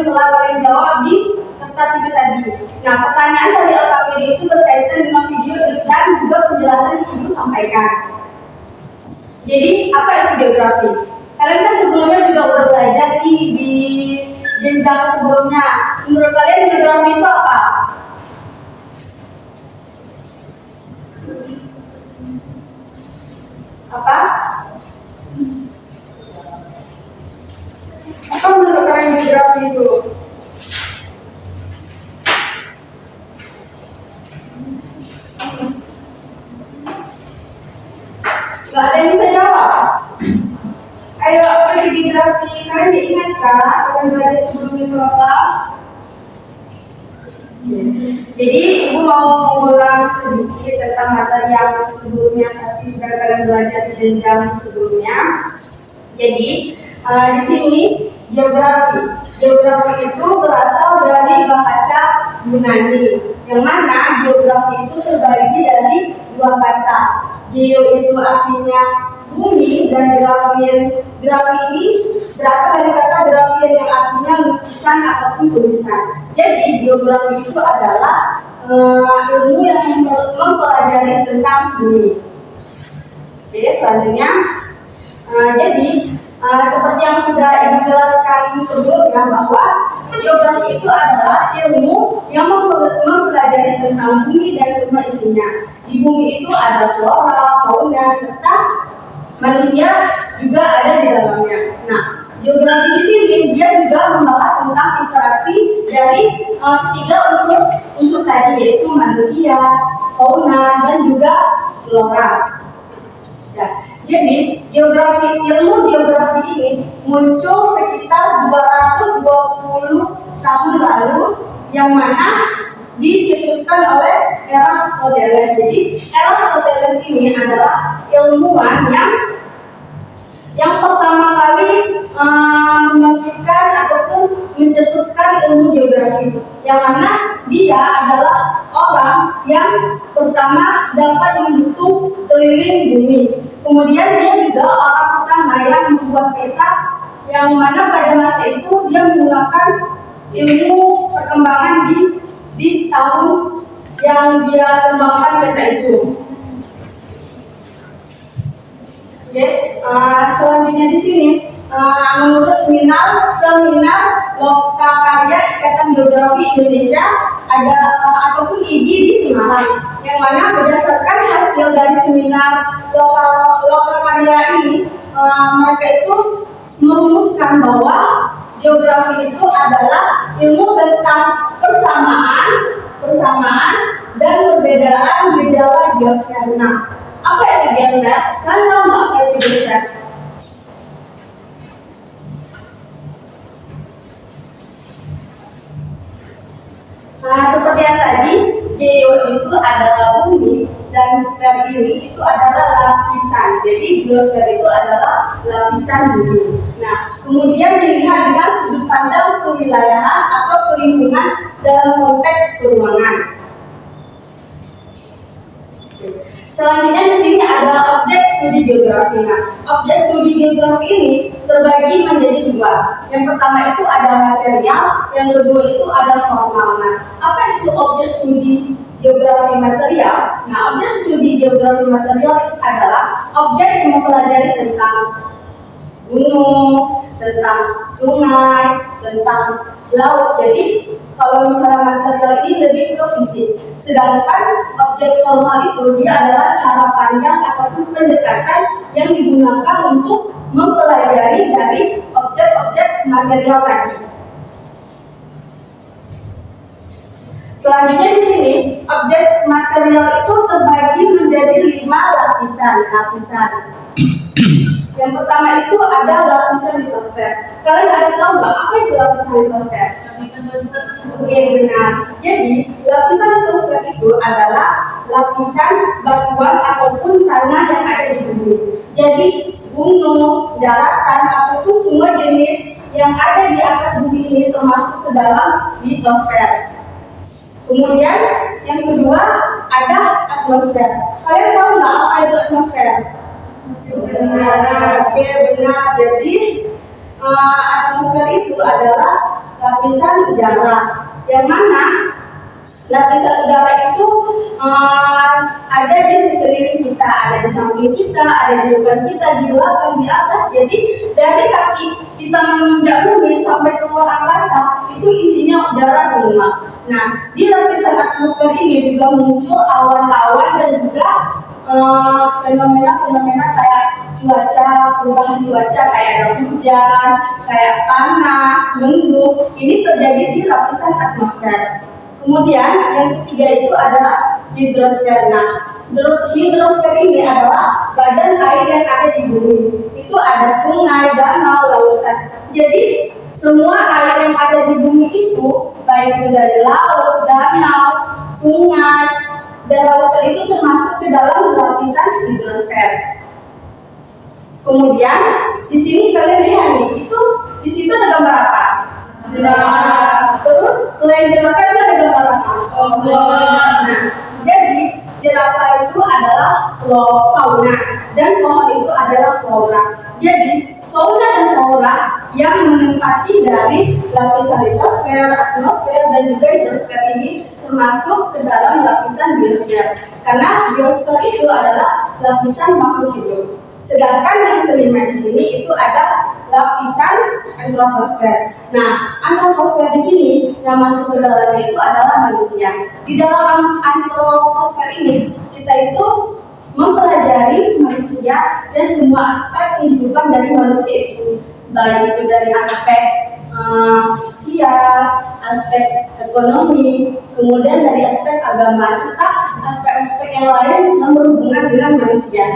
yang telah kalian jawab di kertas itu tadi. Nah, pertanyaan dari LKPD itu berkaitan dengan video dan juga penjelasan yang Ibu sampaikan. Jadi, apa itu geografi? Kalian kan sebelumnya juga udah belajar di jenjang sebelumnya. Menurut kalian geografi itu apa? Apa? Apa menurut kalian geografi itu? Gak ada yang bisa jawab. Ayo, apa di geografi? Kalian diingat kan? Kalian belajar sebelumnya itu apa? Jadi, Ibu mau mengulang sedikit tentang materi yang sebelumnya, pasti sudah kalian belajar di jenjang sebelumnya. Jadi, di sini geografi itu berasal dari bahasa Yunani, yang mana geografi itu terbagi dari dua kata. Geo itu artinya bumi, dan grafi ini berasal dari kata grafien yang artinya lukisan ataupun tulisan. Jadi geografi itu adalah ilmu yang mempelajari tentang bumi. Oke, selanjutnya, jadi seperti yang sudah Ibu jelaskan sebelumnya, bahwa geografi itu adalah ilmu yang mempelajari tentang bumi dan semua isinya. Di bumi itu ada flora, fauna, serta manusia juga ada di dalamnya. Nah, geografi di sini dia juga membahas tentang interaksi dari tiga unsur tadi, yaitu manusia, fauna, dan juga flora. Ya, jadi ilmu geografi ini muncul sekitar 220 tahun lalu, yang mana dicetuskan oleh Eratosthenes. Jadi Eratosthenes ini adalah ilmuwan yang pertama kali membangkitkan ataupun mencetuskan ilmu geografi, yang mana dia adalah orang yang pertama dapat menghitung keliling bumi. Kemudian dia juga orang pertama yang membuat peta, yang mana pada masa itu dia menggunakan ilmu perkembangan di tahun yang dia kembangkan peta itu. Oke, selanjutnya di sini menurut seminar Lokakarya Ikatan Geografi Indonesia ada ataupun IGI di Semarang, yang mana berdasarkan hasil dari seminar Lokakarya ini, mereka itu merumuskan bahwa geografi itu adalah ilmu tentang persamaan dan perbedaan gejala geosfer. Nah, apa itu geosfer? Kalian tahu nggak apa itu geosfer? Nah, seperti yang tadi, geo itu adalah bumi, dan sfer ini itu adalah lapisan. Jadi geosfer itu adalah lapisan bumi. Nah, kemudian dilihat dengan sudut pandang kewilayahan atau kelingkungan dalam konteks peruangan. Selanjutnya di sini ada objek studi geografi. Nah, objek studi geografi ini terbagi menjadi dua. Yang pertama itu ada material, yang kedua itu ada formal. Nah, apa itu objek studi geografi material? Nah, objek studi geografi material itu adalah objek yang mempelajari tentang gunung, tentang sungai, tentang laut. Jadi kalau misalnya material ini lebih ke fisik, sedangkan objek formal itu dia adalah cara pandang ataupun pendekatan yang digunakan untuk mempelajari dari objek-objek material tadi. Selanjutnya di sini objek material itu terbagi menjadi 5 lapisan. Yang pertama itu ada lapisan litosfer. Kalian ada tahu nggak apa itu lapisan litosfer? Oke, benar. Jadi lapisan litosfer itu adalah lapisan batuan ataupun tanah yang ada di bumi. Jadi gunung, daratan ataupun semua jenis yang ada di atas bumi ini termasuk ke dalam litosfer. Kemudian yang kedua ada atmosfer. Kalian tahu nggak apa itu atmosfer? Benar. Oke, benar. Jadi atmosfer itu adalah lapisan udara, yang mana lapisan udara itu ada di sekeliling kita, ada di samping kita, ada di depan kita, di belakang, di atas. Jadi dari kaki kita menginjak bumi sampai keluar angkasa itu isinya udara semua. Nah, di lapisan atmosfer ini juga muncul awan-awan dan juga fenomena-fenomena kayak cuaca, perubahan cuaca kayak ada hujan, kayak panas, mendung. Ini terjadi di lapisan atmosfer. Kemudian yang ketiga itu adalah hidrosfer. Nah, hidrosfer ini adalah badan air yang ada di bumi. Itu ada sungai, danau, lautan. Jadi semua air yang ada di bumi itu, baik itu dari laut, danau, sungai, dan lautan itu termasuk ke dalam lapisan hidrosfer. Kemudian di sini kalian lihat nih, itu di situ ada gambar apa? Terus selain jerapah itu ada gambar apa? Nah, jadi jerapah itu adalah fauna dan pohon itu adalah flora. Jadi fauna dan flora yang menempati dari lapisan litosfer, atmosfer, dan juga hidrosfer ini termasuk ke dalam lapisan biosfer. Karena biosfer itu adalah lapisan makhluk hidup. Sedangkan yang kelima di sini itu ada lapisan antroposfer. Nah, antroposfer di sini yang masuk ke dalamnya itu adalah manusia. Di dalam antroposfer ini kita itu mempelajari manusia dan semua aspek kehidupan dari manusia itu, baik itu dari aspek sosial, aspek ekonomi, kemudian dari aspek agama, serta aspek-aspek yang lain yang berhubungan dengan manusia.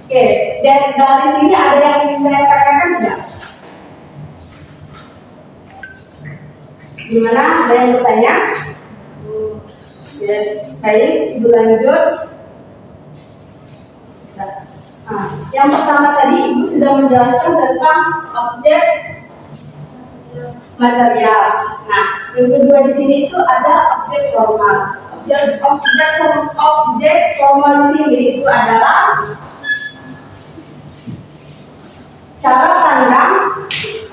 Oke, dan dari sini ada yang ingin saya tanyakan tidak? Gimana? Ada yang bertanya? Ya, baik, Ibu lanjut. Yang pertama tadi Ibu sudah menjelaskan tentang objek material. Nah, yang kedua di sini itu ada objek formal. Objek formal di sini itu adalah cara pandang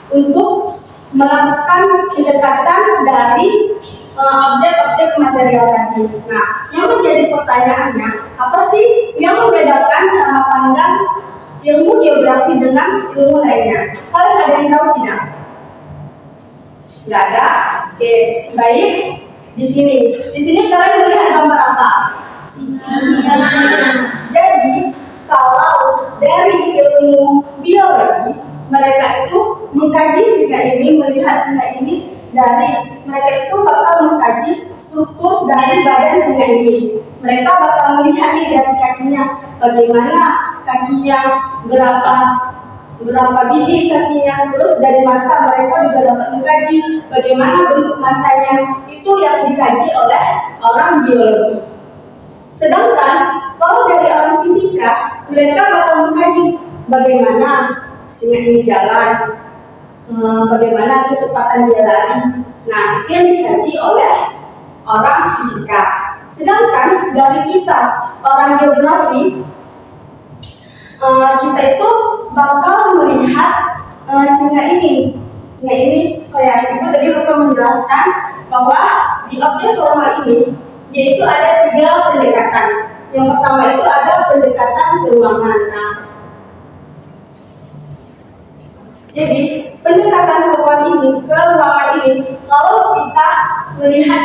untuk melakukan pendekatan dari objek-objek material tadi. Nah, yang menjadi pertanyaannya, apa sih yang membedakan cara pandang ilmu geografi dengan ilmu lainnya? Kalian ada yang tahu tidak? Nggak ada? Oke, baik. Di sini kalian melihat gambar apa? Jadi, kalau dari ilmu biologi, mereka itu mengkaji singa ini, melihat singa ini, dari mereka itu bakal mengkaji struktur dari badan singa ini. Mereka bakal melihat nih dari kakinya, bagaimana kakinya, berapa biji kakinya, terus dari mata mereka juga dapat mengkaji bagaimana bentuk matanya. Itu yang dikaji oleh orang biologi. Sedangkan kalau dari orang fisika, mereka bakal mengkaji bagaimana singa ini jalan, bagaimana kecepatan dia lari. Nah, itu yang dikaji oleh orang fisika. Sedangkan dari kita, orang geografi, kita itu bakal melihat singa ini. Singa ini, kayak Ibu tadi lupa menjelaskan bahwa di objek formal ini, yaitu ada 3 pendekatan. Yang pertama itu ada pendekatan keruangan. Nah, jadi pendekatan keruangan ini, kalau kita melihat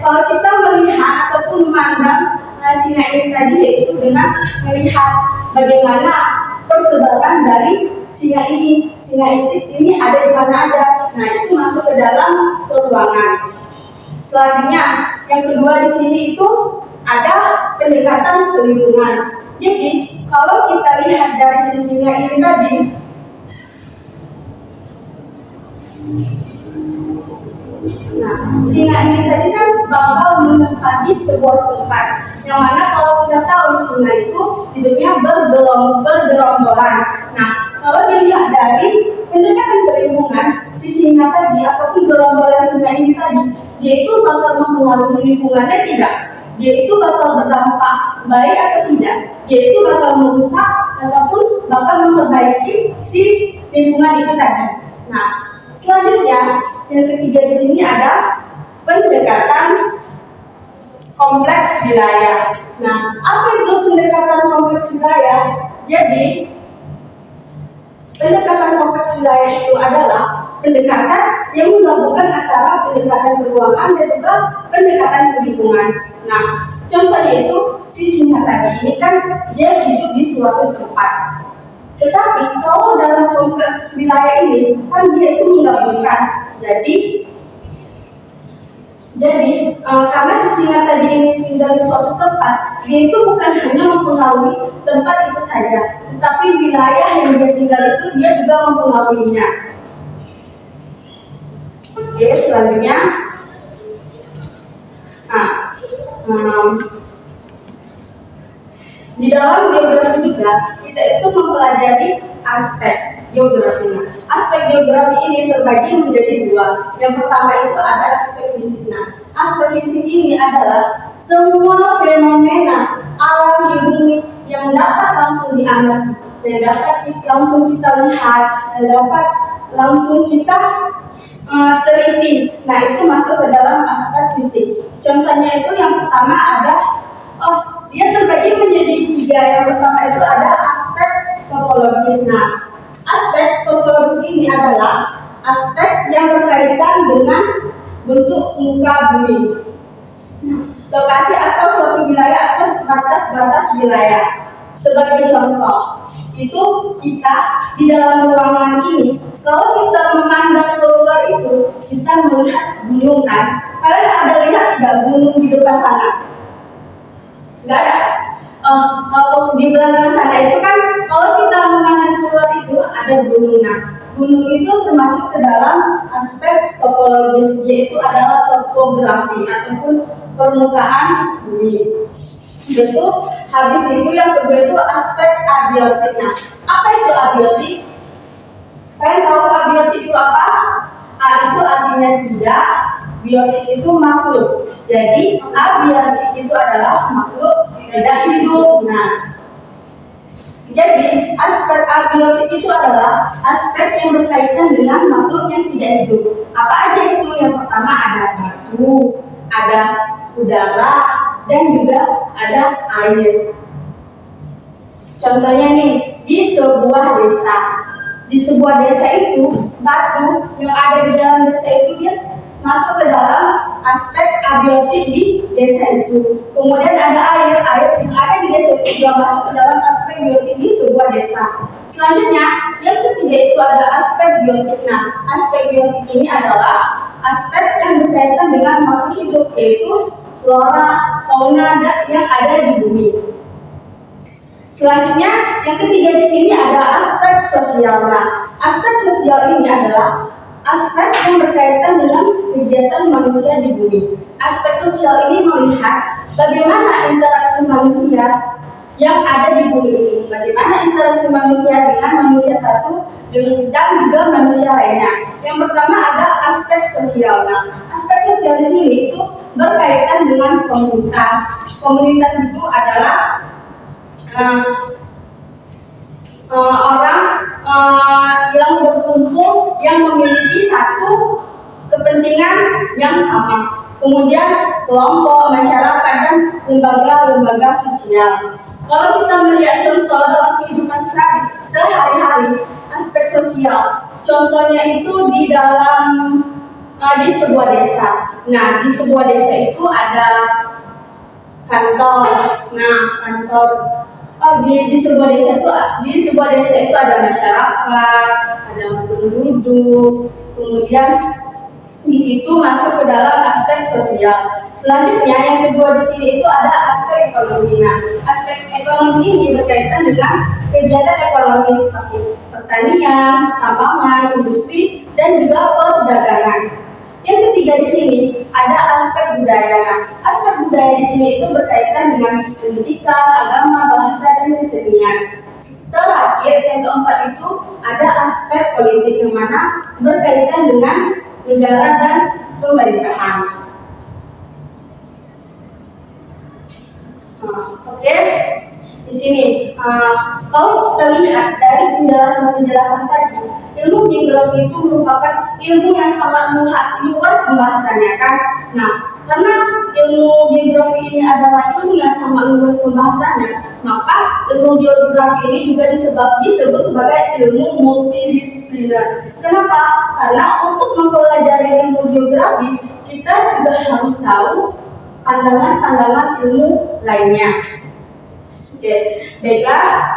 kalau kita melihat ataupun memandang singa ini tadi, yaitu dengan melihat bagaimana persebaran dari singa ini. Singa ini ada di mana aja. Nah, itu masuk ke dalam keruangan. Selanjutnya, yang kedua di sini itu ada pendekatan ke lingkungan. Jadi, kalau kita lihat dari singa ini tadi, nah, singa ini tadi kan bakal menempati sebuah tempat, yang mana kalau kita tahu singa itu hidupnya bergerombolan. Nah, kalau dilihat dari pendekatan ke lingkungan, si singa tadi ataupun gerombolan singa ini tadi, dia itu bakal mempengaruhi lingkungannya tidak? dia itu bakal berdampak baik atau tidak, dia itu bakal merusak ataupun bakal memperbaiki si lingkungan itu tadi. Nah, selanjutnya yang ketiga di sini ada pendekatan kompleks wilayah. Nah, apa itu pendekatan kompleks wilayah? Jadi, pendekatan kompleks wilayah itu adalah pendekatan yang menggabungkan antara pendekatan keuangan dan juga pendekatan lingkungan. Nah, contohnya itu si singa tadi ini kan dia hidup di suatu tempat. Tetapi kalau dalam kompleks wilayah ini kan dia itu menggabungkan. Jadi karena si singa tadi ini tinggal di suatu tempat, dia itu bukan hanya mempengaruhi tempat itu saja, tetapi wilayah yang dia tinggal itu dia juga mempengaruhinya. Oke, selanjutnya, di dalam geografi juga kita itu mempelajari aspek geografinya. Aspek geografi ini terbagi menjadi dua. Yang pertama itu ada aspek fisik. Nah, aspek fisik ini adalah semua fenomena alam di bumi yang dapat langsung diamati, dan dapat langsung kita lihat, dan dapat langsung kita teliti. Nah, itu masuk ke dalam aspek fisik. Contohnya itu yang pertama ada, dia terbagi menjadi tiga. Yang pertama itu ada aspek topologis. Nah, aspek topologis ini adalah aspek yang berkaitan dengan bentuk muka bumi, lokasi atau suatu wilayah atau batas-batas wilayah. Sebagai contoh, itu kita di dalam ruangan ini, kalau kita memandang keluar itu, kita melihat gunung kan? Kalian ada lihat tidak gunung di depan sana? Enggak ada. Di belakang sana itu kan, kalau kita memandang keluar itu ada gunung. Nah, gunung itu termasuk ke dalam aspek topologis, yaitu adalah topografi ataupun permukaan bumi. Itu habis itu yang kedua itu aspek abiotik. Nah, apa itu abiotik? Kalian tahu abiotik itu apa? A itu artinya tidak, biotik itu makhluk. Jadi abiotik itu adalah makhluk tidak hidup. Nah, jadi aspek abiotik itu adalah aspek yang berkaitan dengan makhluk yang tidak hidup. Apa aja itu? Yang pertama ada batu, ada udara, dan juga ada air. Contohnya nih, di sebuah desa. Di sebuah desa itu, batu yang ada di dalam desa itu dia masuk ke dalam aspek abiotik di desa itu. Kemudian ada air yang ada di desa itu juga masuk ke dalam aspek biotik di sebuah desa. Selanjutnya, yang ketiga itu ada aspek biotik. Nah, aspek biotik ini adalah aspek yang berkaitan dengan makhluk hidup, yaitu flora, fauna yang ada di bumi. Selanjutnya, yang ketiga di sini ada aspek sosial. Nah, aspek sosial ini adalah aspek yang berkaitan dengan kegiatan manusia di bumi. Aspek sosial ini melihat bagaimana interaksi manusia yang ada di bumi ini, bagaimana interaksi manusia dengan manusia satu dan juga manusia lainnya. Yang pertama ada aspek sosial. Nah, aspek sosial di sini itu berkaitan dengan komunitas. Komunitas itu adalah orang yang berkumpul yang memiliki satu kepentingan yang sama. Kemudian kelompok, masyarakat, dan lembaga-lembaga sosial. Kalau kita melihat contoh dalam kehidupan sehari-hari, aspek sosial, contohnya itu di dalam di sebuah desa. Nah, di sebuah desa itu ada kantor. Nah, kantor di sebuah desa itu ada masyarakat, ada penduduk, kemudian di situ masuk ke dalam aspek sosial. Selanjutnya yang kedua di sini itu ada aspek ekonomi. Nah, aspek ekonomi ini berkaitan dengan kegiatan ekonomi seperti pertanian, tambangan, industri, dan juga perdagangan. Yang ketiga di sini ada aspek budaya. Nah, aspek budaya di sini itu berkaitan dengan pendidikan, agama, bahasa, dan kesenian. Terakhir yang keempat itu ada aspek politik yang mana berkaitan dengan negara dan pemerintahan. Oke. Di sini, kalau kita lihat dari penjelasan tadi, ilmu geografi itu merupakan ilmu yang sangat luas pembahasannya kan. Nah, karena ilmu geografi ini adalah ilmu yang sangat luas pembahasannya, maka ilmu geografi ini juga disebut sebagai ilmu multidisipliner. Kenapa? Karena untuk mempelajari ilmu geografi, kita juga harus tahu pandangan-pandangan ilmu lainnya. Oke, baiklah.